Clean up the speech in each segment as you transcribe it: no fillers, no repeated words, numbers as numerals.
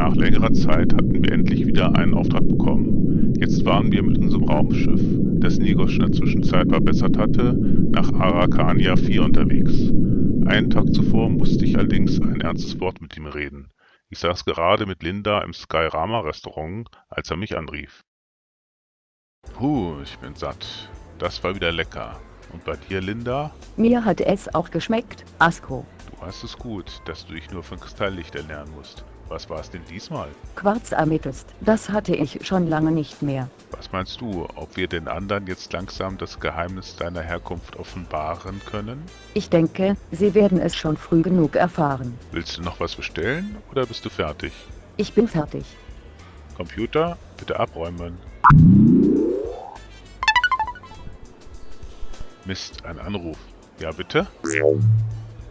Nach längerer Zeit hatten wir endlich wieder einen Auftrag bekommen. Jetzt waren wir mit unserem Raumschiff, das Nigosch in der Zwischenzeit verbessert hatte, nach Aracania 4 unterwegs. Einen Tag zuvor musste ich allerdings ein ernstes Wort mit ihm reden. Ich saß gerade mit Linda im Skyrama-Restaurant, als er mich anrief. Ich bin satt. Das war wieder lecker. Und bei dir, Linda? Mir hat es auch geschmeckt, Asko. Du hast es gut, dass du dich nur von Kristalllicht ernähren musst. Was war es denn diesmal? Quarzamethyst, das hatte ich schon lange nicht mehr. Was meinst du, ob wir den anderen jetzt langsam das Geheimnis deiner Herkunft offenbaren können? Ich denke, sie werden es schon früh genug erfahren. Willst du noch was bestellen oder bist du fertig? Ich bin fertig. Computer, bitte abräumen. Mist, ein Anruf. Ja, bitte?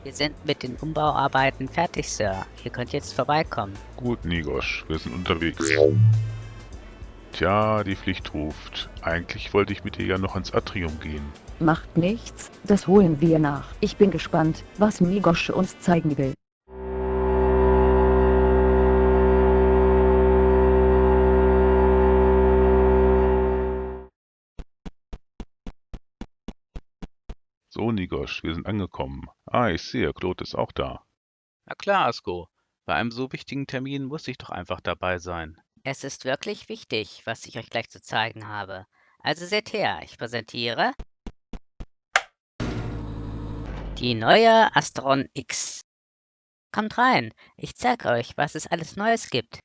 Wir sind mit den Umbauarbeiten fertig, Sir. Ihr könnt jetzt vorbeikommen. Gut, Nigosch, wir sind unterwegs. Tja, die Pflicht ruft. Eigentlich wollte ich mit dir ja noch ins Atrium gehen. Macht nichts, das holen wir nach. Ich bin gespannt, was Nigosch uns zeigen will. So, Nigosch, wir sind angekommen. Ich sehe, Claude ist auch da. Na klar, Asko. Bei einem so wichtigen Termin muss ich doch einfach dabei sein. Es ist wirklich wichtig, was ich euch gleich zu zeigen habe. Also seht her, ich präsentiere die neue Astron X. Kommt rein, ich zeige euch, was es alles Neues gibt.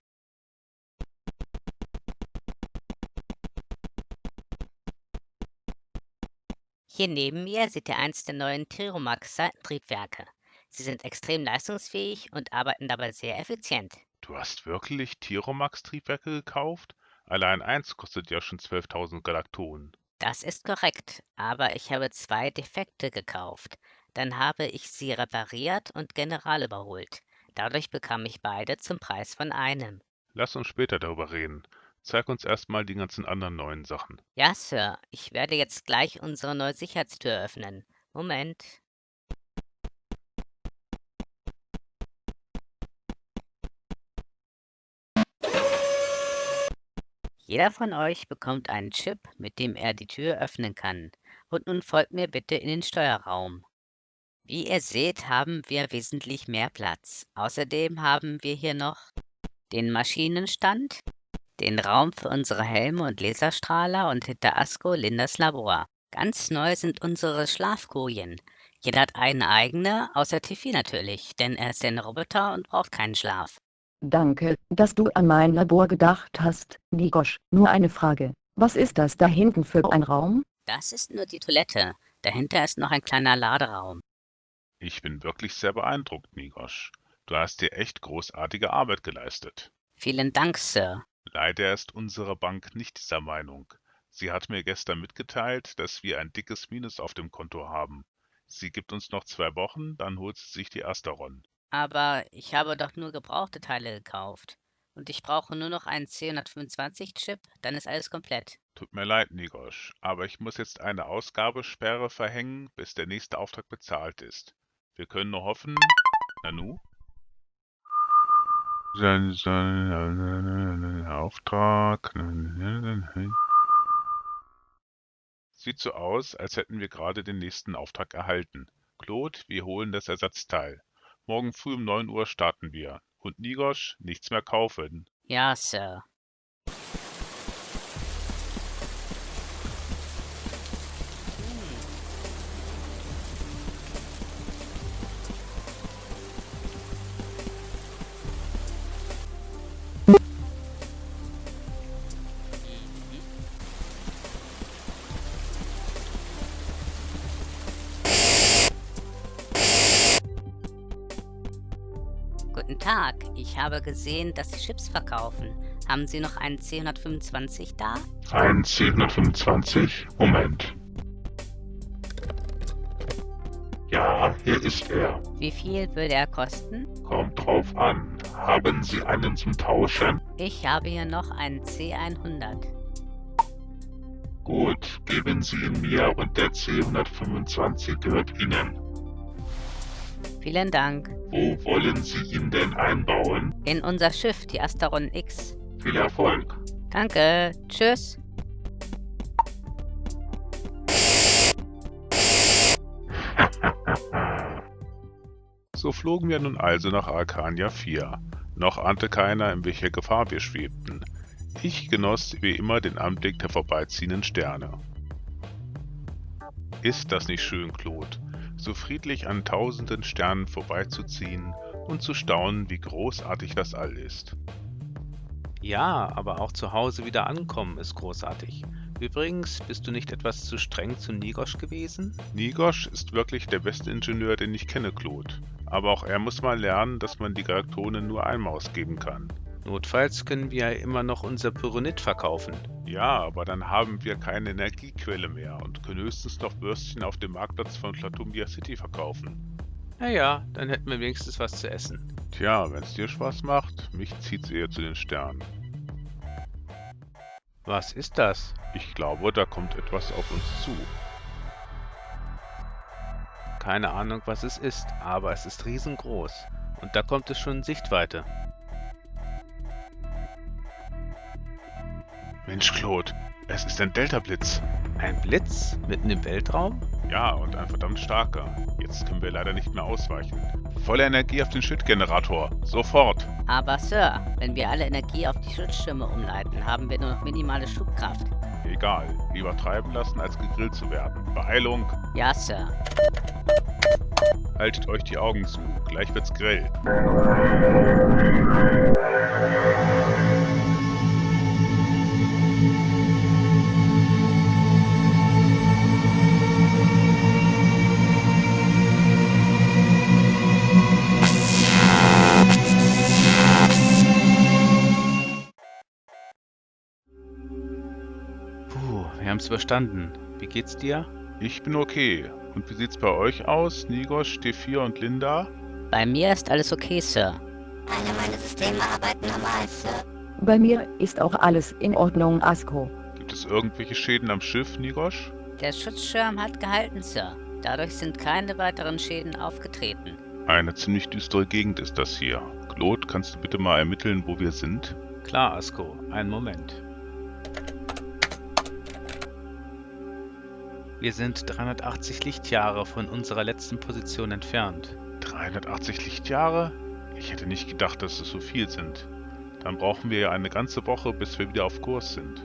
Hier neben mir seht ihr eins der neuen Thermomax-Seitentriebwerke. Sie sind extrem leistungsfähig und arbeiten dabei sehr effizient. Du hast wirklich Tiromax-Triebwerke gekauft? Allein eins kostet ja schon 12.000 Galaktonen. Das ist korrekt, aber ich habe 2 Defekte gekauft. Dann habe ich sie repariert und general überholt. Dadurch bekam ich beide zum Preis von einem. Lass uns später darüber reden. Zeig uns erstmal die ganzen anderen neuen Sachen. Ja, Sir, ich werde jetzt gleich unsere neue Sicherheitstür öffnen. Moment. Jeder von euch bekommt einen Chip, mit dem er die Tür öffnen kann. Und nun folgt mir bitte in den Steuerraum. Wie ihr seht, haben wir wesentlich mehr Platz. Außerdem haben wir hier noch den Maschinenstand, den Raum für unsere Helme und Laserstrahler und hinter Asko Lindas Labor. Ganz neu sind unsere Schlafkojen. Jeder hat eine eigene, außer Tiffy natürlich, denn er ist ein Roboter und braucht keinen Schlaf. Danke, dass du an mein Labor gedacht hast, Nigosch. Nur eine Frage. Was ist das da hinten für ein Raum? Das ist nur die Toilette. Dahinter ist noch ein kleiner Laderaum. Ich bin wirklich sehr beeindruckt, Nigosch. Du hast dir echt großartige Arbeit geleistet. Vielen Dank, Sir. Leider ist unsere Bank nicht dieser Meinung. Sie hat mir gestern mitgeteilt, dass wir ein dickes Minus auf dem Konto haben. Sie gibt uns noch 2 Wochen, dann holt sie sich die Asteron. Aber ich habe doch nur gebrauchte Teile gekauft. Und ich brauche nur noch einen C125-Chip, dann ist alles komplett. Tut mir leid, Nigosch, aber ich muss jetzt eine Ausgabesperre verhängen, bis der nächste Auftrag bezahlt ist. Wir können nur hoffen... Nanu? Auftrag... Sieht so aus, als hätten wir gerade den nächsten Auftrag erhalten. Claude, wir holen das Ersatzteil. Morgen früh um 9 Uhr starten wir. Und Nigosch, nichts mehr kaufen. Ja, Sir. Guten Tag, ich habe gesehen, dass Sie Chips verkaufen. Haben Sie noch einen C125 da? Ein C125? Moment. Ja, hier ist er. Wie viel würde er kosten? Kommt drauf an. Haben Sie einen zum Tauschen? Ich habe hier noch einen C100. Gut, geben Sie ihn mir und der C125 gehört Ihnen. Vielen Dank. Wo wollen Sie ihn denn einbauen? In unser Schiff, die Asteron X. Viel Erfolg. Danke. Tschüss. So flogen wir nun also nach Arcania 4. Noch ahnte keiner, in welcher Gefahr wir schwebten. Ich genoss wie immer den Anblick der vorbeiziehenden Sterne. Ist das nicht schön, Claude, so friedlich an tausenden Sternen vorbeizuziehen und zu staunen, wie großartig das All ist. Ja, aber auch zu Hause wieder ankommen ist großartig. Übrigens, bist du nicht etwas zu streng zu Nigosch gewesen? Nigosch ist wirklich der beste Ingenieur, den ich kenne, Claude. Aber auch er muss mal lernen, dass man die Galaktonen nur einmal ausgeben kann. Notfalls können wir ja immer noch unser Pyronit verkaufen. Ja, aber dann haben wir keine Energiequelle mehr und können höchstens noch Würstchen auf dem Marktplatz von Klatumbia City verkaufen. Naja, dann hätten wir wenigstens was zu essen. Tja, wenn's dir Spaß macht, mich zieht's eher zu den Sternen. Was ist das? Ich glaube, da kommt etwas auf uns zu. Keine Ahnung, was es ist, aber es ist riesengroß. Und da kommt es schon in Sichtweite. Mensch, Claude, es ist ein Delta-Blitz. Ein Blitz? Mitten im Weltraum? Ja, und ein verdammt starker. Jetzt können wir leider nicht mehr ausweichen. Volle Energie auf den Schildgenerator. Sofort. Aber Sir, wenn wir alle Energie auf die Schutzschirme umleiten, haben wir nur noch minimale Schubkraft. Egal, lieber treiben lassen, als gegrillt zu werden. Beeilung. Ja, Sir. Haltet euch die Augen zu, gleich wird's grell. Puh, wir haben's überstanden. Wie geht's dir? Ich bin okay. Und wie sieht's bei euch aus, Nigosch, T4 und Linda? Bei mir ist alles okay, Sir. Alle meine Systeme arbeiten normal, Sir. Bei mir ist auch alles in Ordnung, Asko. Gibt es irgendwelche Schäden am Schiff, Nigosch? Der Schutzschirm hat gehalten, Sir. Dadurch sind keine weiteren Schäden aufgetreten. Eine ziemlich düstere Gegend ist das hier. Claude, kannst du bitte mal ermitteln, wo wir sind? Klar, Asko. Einen Moment. Wir sind 380 Lichtjahre von unserer letzten Position entfernt. 380 Lichtjahre? Ich hätte nicht gedacht, dass es so viel sind. Dann brauchen wir ja eine ganze Woche, bis wir wieder auf Kurs sind.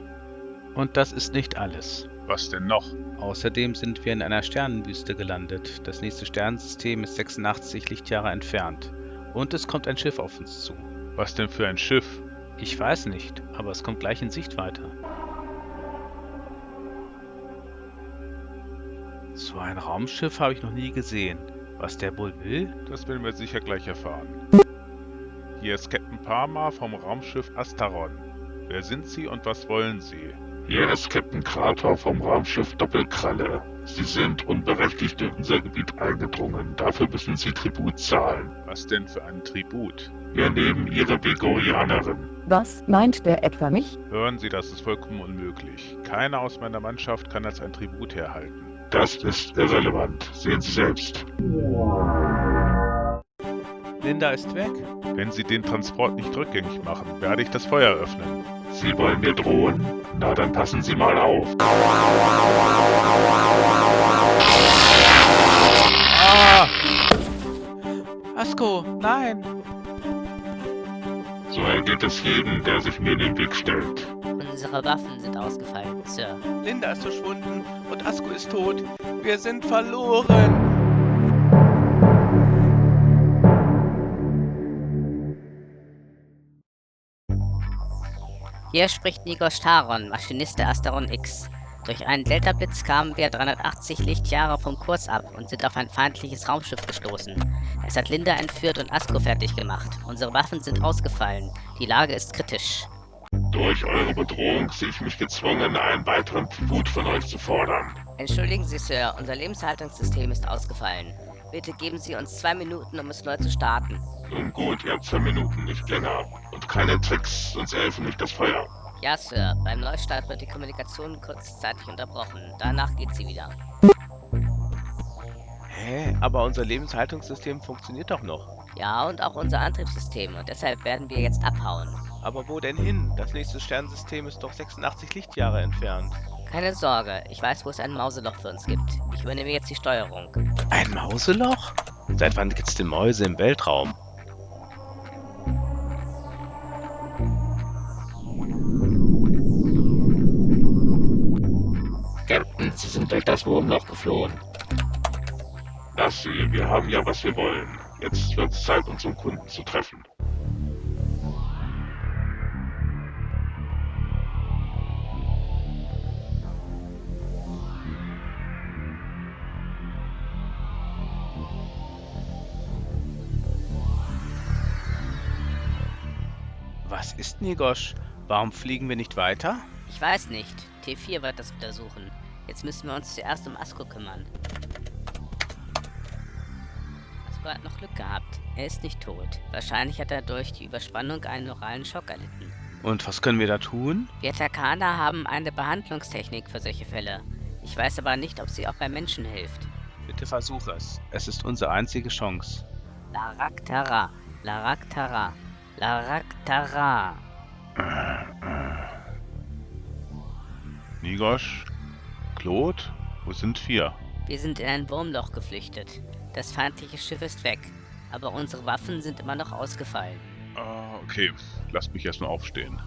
Und das ist nicht alles. Was denn noch? Außerdem sind wir in einer Sternenwüste gelandet. Das nächste Sternensystem ist 86 Lichtjahre entfernt. Und es kommt ein Schiff auf uns zu. Was denn für ein Schiff? Ich weiß nicht, aber es kommt gleich in Sichtweite. So ein Raumschiff habe ich noch nie gesehen. Was der wohl will? Das werden wir sicher gleich erfahren. Hier ist Captain Parma vom Raumschiff Asteron. Wer sind Sie und was wollen Sie? Hier ist Captain Krater vom Raumschiff Doppelkralle. Sie sind unberechtigt in unser Gebiet eingedrungen. Dafür müssen Sie Tribut zahlen. Was denn für ein Tribut? Wir nehmen Ihre Begorianerin. Was meint der etwa mich? Hören Sie, das ist vollkommen unmöglich. Keiner aus meiner Mannschaft kann als ein Tribut herhalten. Das ist irrelevant. Sehen Sie selbst. Linda ist weg. Wenn Sie den Transport nicht rückgängig machen, werde ich das Feuer öffnen. Sie wollen mir drohen? Na, dann passen Sie mal auf. Ah! Asko, nein! So ergeht es jedem, der sich mir in den Weg stellt. Unsere Waffen sind ausgefallen, Sir. Linda ist verschwunden und Asko ist tot. Wir sind verloren. Hier spricht Nigosch Taron, Maschinist der Asteron X. Durch einen Delta-Blitz kamen wir 380 Lichtjahre vom Kurs ab und sind auf ein feindliches Raumschiff gestoßen. Es hat Linda entführt und Asko fertig gemacht. Unsere Waffen sind ausgefallen. Die Lage ist kritisch. Durch eure Bedrohung sehe ich mich gezwungen, einen weiteren Tribut von euch zu fordern. Entschuldigen Sie, Sir, unser Lebenshaltungssystem ist ausgefallen. Bitte geben Sie uns 2 Minuten, um es neu zu starten. Nun gut, ihr habt 2 Minuten, nicht länger. Und keine Tricks, sonst helfe nicht das Feuer. Ja, Sir, beim Neustart wird die Kommunikation kurzzeitig unterbrochen. Danach geht sie wieder. Hä? Aber unser Lebenshaltungssystem funktioniert doch noch. Ja, und auch unser Antriebssystem. Und deshalb werden wir jetzt abhauen. Aber wo denn hin? Das nächste Sternensystem ist doch 86 Lichtjahre entfernt. Keine Sorge, ich weiß, wo es ein Mauseloch für uns gibt. Ich übernehme jetzt die Steuerung. Ein Mauseloch? Seit wann gibt's denn Mäuse im Weltraum? Captain, Sie sind durch das Wurmloch geflohen. Das sie, wir haben ja, was wir wollen. Jetzt wird's Zeit, unseren Kunden zu treffen. Was ist Nigosch? Warum fliegen wir nicht weiter? Ich weiß nicht. T4 wird das untersuchen. Jetzt müssen wir uns zuerst um Asko kümmern. Asko hat noch Glück gehabt. Er ist nicht tot. Wahrscheinlich hat er durch die Überspannung einen neuralen Schock erlitten. Und was können wir da tun? Wir Takana haben eine Behandlungstechnik für solche Fälle. Ich weiß aber nicht, ob sie auch bei Menschen hilft. Bitte versuch es. Es ist unsere einzige Chance. Laraktara, Laraktara, Laraktara. Nigosch? Claude? Wo sind wir? Wir sind in ein Wurmloch geflüchtet. Das feindliche Schiff ist weg. Aber unsere Waffen sind immer noch ausgefallen. Okay, lasst mich erstmal aufstehen.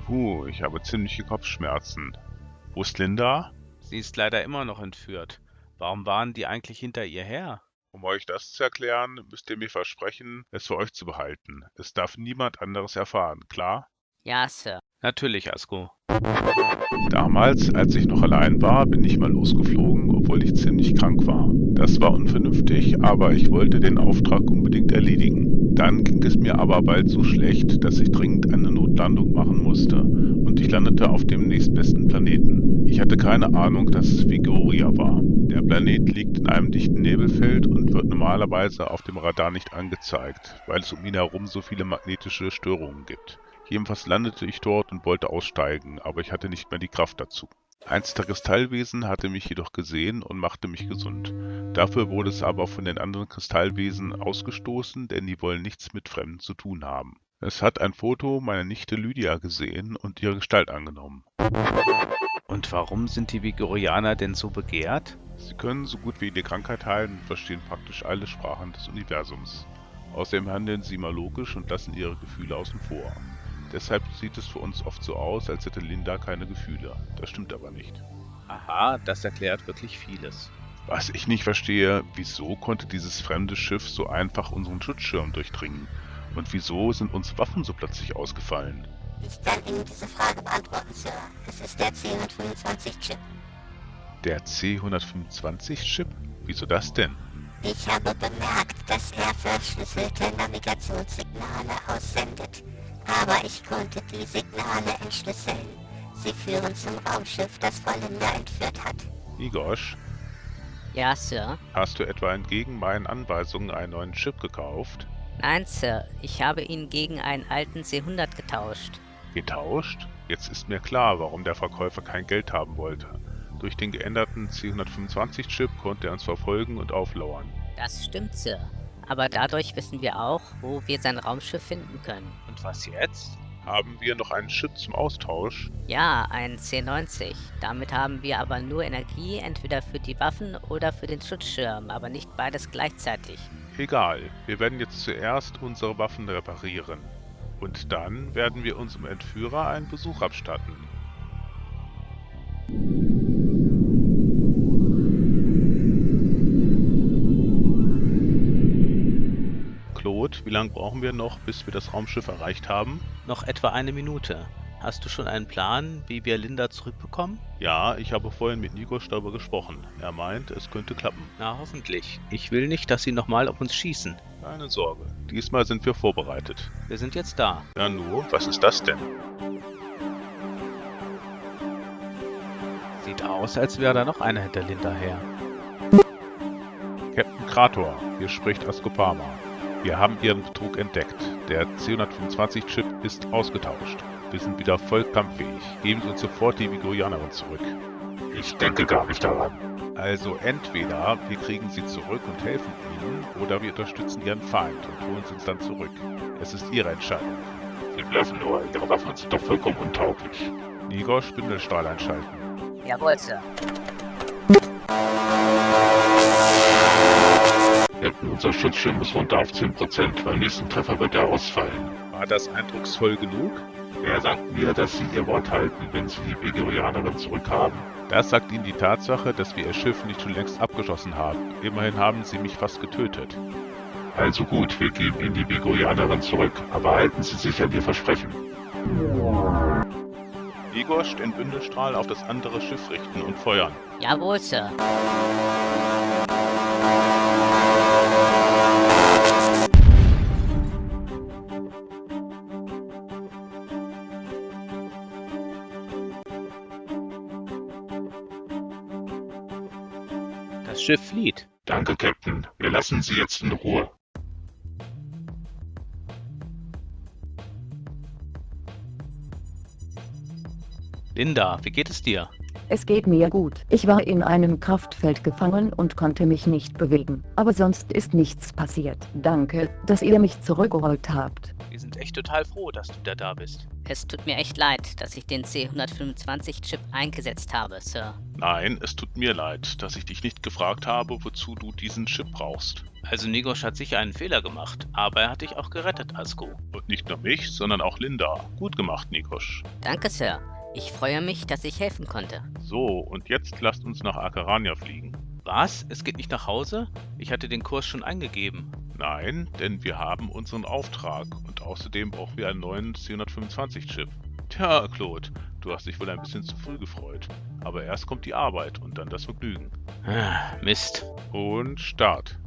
Puh, ich habe ziemliche Kopfschmerzen. Wo ist Linda? Sie ist leider immer noch entführt. Warum waren die eigentlich hinter ihr her? Um euch das zu erklären, müsst ihr mir versprechen, es für euch zu behalten. Es darf niemand anderes erfahren, klar? Ja, Sir. Natürlich, Asko. Damals, als ich noch allein war, bin ich mal losgeflogen, obwohl ich ziemlich krank war. Das war unvernünftig, aber ich wollte den Auftrag unbedingt erledigen. Dann ging es mir aber bald so schlecht, dass ich dringend eine Notlandung machen musste. Und ich landete auf dem nächstbesten Planeten. Ich hatte keine Ahnung, dass es Vigoria war. Der Planet liegt in einem dichten Nebelfeld und wird normalerweise auf dem Radar nicht angezeigt, weil es um ihn herum so viele magnetische Störungen gibt. Jedenfalls landete ich dort und wollte aussteigen, aber ich hatte nicht mehr die Kraft dazu. Eins der Kristallwesen hatte mich jedoch gesehen und machte mich gesund. Dafür wurde es aber von den anderen Kristallwesen ausgestoßen, denn die wollen nichts mit Fremden zu tun haben. Es hat ein Foto meiner Nichte Lydia gesehen und ihre Gestalt angenommen. Und warum sind die Vigorianer denn so begehrt? Sie können so gut wie jede Krankheit heilen und verstehen praktisch alle Sprachen des Universums. Außerdem handeln sie immer logisch und lassen ihre Gefühle außen vor. Deshalb sieht es für uns oft so aus, als hätte Linda keine Gefühle. Das stimmt aber nicht. Aha, das erklärt wirklich vieles. Was ich nicht verstehe, wieso konnte dieses fremde Schiff so einfach unseren Schutzschirm durchdringen? Und wieso sind uns Waffen so plötzlich ausgefallen? Ich kann Ihnen diese Frage beantworten, Sir. Es ist der C125-Chip. Der C125-Chip? Wieso das denn? Ich habe bemerkt, dass er verschlüsselte Navigationssignale aussendet. Aber ich konnte die Signale entschlüsseln. Sie führen zum Raumschiff, das Linda entführt hat. Nigosch, Ja, Sir. hast du etwa entgegen meinen Anweisungen einen neuen Chip gekauft? Nein, Sir. Ich habe ihn gegen einen alten C100 getauscht. Getauscht? Jetzt ist mir klar, warum der Verkäufer kein Geld haben wollte. Durch den geänderten C125-Chip konnte er uns verfolgen und auflauern. Das stimmt, Sir. Aber dadurch wissen wir auch, wo wir sein Raumschiff finden können. Und was jetzt? Haben wir noch einen Chip zum Austausch? Ja, ein C90. Damit haben wir aber nur Energie, entweder für die Waffen oder für den Schutzschirm, aber nicht beides gleichzeitig. Egal, wir werden jetzt zuerst unsere Waffen reparieren. Und dann werden wir unserem Entführer einen Besuch abstatten. Claude, wie lange brauchen wir noch, bis wir das Raumschiff erreicht haben? Noch etwa eine Minute. Hast du schon einen Plan, wie wir Linda zurückbekommen? Ja, ich habe vorhin mit Nigosch darüber gesprochen. Er meint, es könnte klappen. Na, hoffentlich. Ich will nicht, dass sie nochmal auf uns schießen. Keine Sorge, diesmal sind wir vorbereitet. Wir sind jetzt da. Ja nur, was ist das denn? Sieht aus, als wäre da noch einer hinter Linda her. Captain Krator, hier spricht Askopama. Wir haben Ihren Betrug entdeckt. Der C125-Chip ist ausgetauscht. Wir sind wieder voll kampffähig. Geben Sie uns sofort die Vigorianerin zurück. Ich denke gar nicht daran. Also entweder wir kriegen sie zurück und helfen ihnen, oder wir unterstützen ihren Feind und holen sie uns dann zurück. Es ist ihre Entscheidung. Sie bluffen nur, ihre Waffen sind doch vollkommen untauglich. Nigosh, Spindelstrahl einschalten. Jawohl, Sir. Captain, unser Schutzschirm ist runter auf 10%. Beim nächsten Treffer wird er ausfallen. War das eindrucksvoll genug? Wer sagt mir, dass Sie Ihr Wort halten, wenn Sie die Begorianerin zurückhaben? Das sagt Ihnen die Tatsache, dass wir ihr Schiff nicht schon längst abgeschossen haben. Immerhin haben sie mich fast getötet. Also gut, wir geben Ihnen die Begorianerin zurück, aber halten Sie sich an Ihr Versprechen. Nigosh, den Bündelstrahl auf das andere Schiff richten und feuern. Jawohl, Sir. Das Schiff flieht. Danke, Captain. Wir lassen Sie jetzt in Ruhe. Linda, wie geht es dir? Es geht mir gut. Ich war in einem Kraftfeld gefangen und konnte mich nicht bewegen. Aber sonst ist nichts passiert. Danke, dass ihr mich zurückgeholt habt. Wir sind echt total froh, dass du wieder da bist. Es tut mir echt leid, dass ich den C-125-Chip eingesetzt habe, Sir. Nein, es tut mir leid, dass ich dich nicht gefragt habe, wozu du diesen Chip brauchst. Also Nigosh hat sicher einen Fehler gemacht, aber er hat dich auch gerettet, Asko. Und nicht nur mich, sondern auch Linda. Gut gemacht, Nigosh. Danke, Sir. Ich freue mich, dass ich helfen konnte. So, und jetzt lasst uns nach Akarania fliegen. Was? Es geht nicht nach Hause? Ich hatte den Kurs schon eingegeben. Nein, denn wir haben unseren Auftrag und außerdem brauchen wir einen neuen C-125-Chip. Tja, Claude, du hast dich wohl ein bisschen zu früh gefreut. Aber erst kommt die Arbeit und dann das Vergnügen. Mist. Und Start.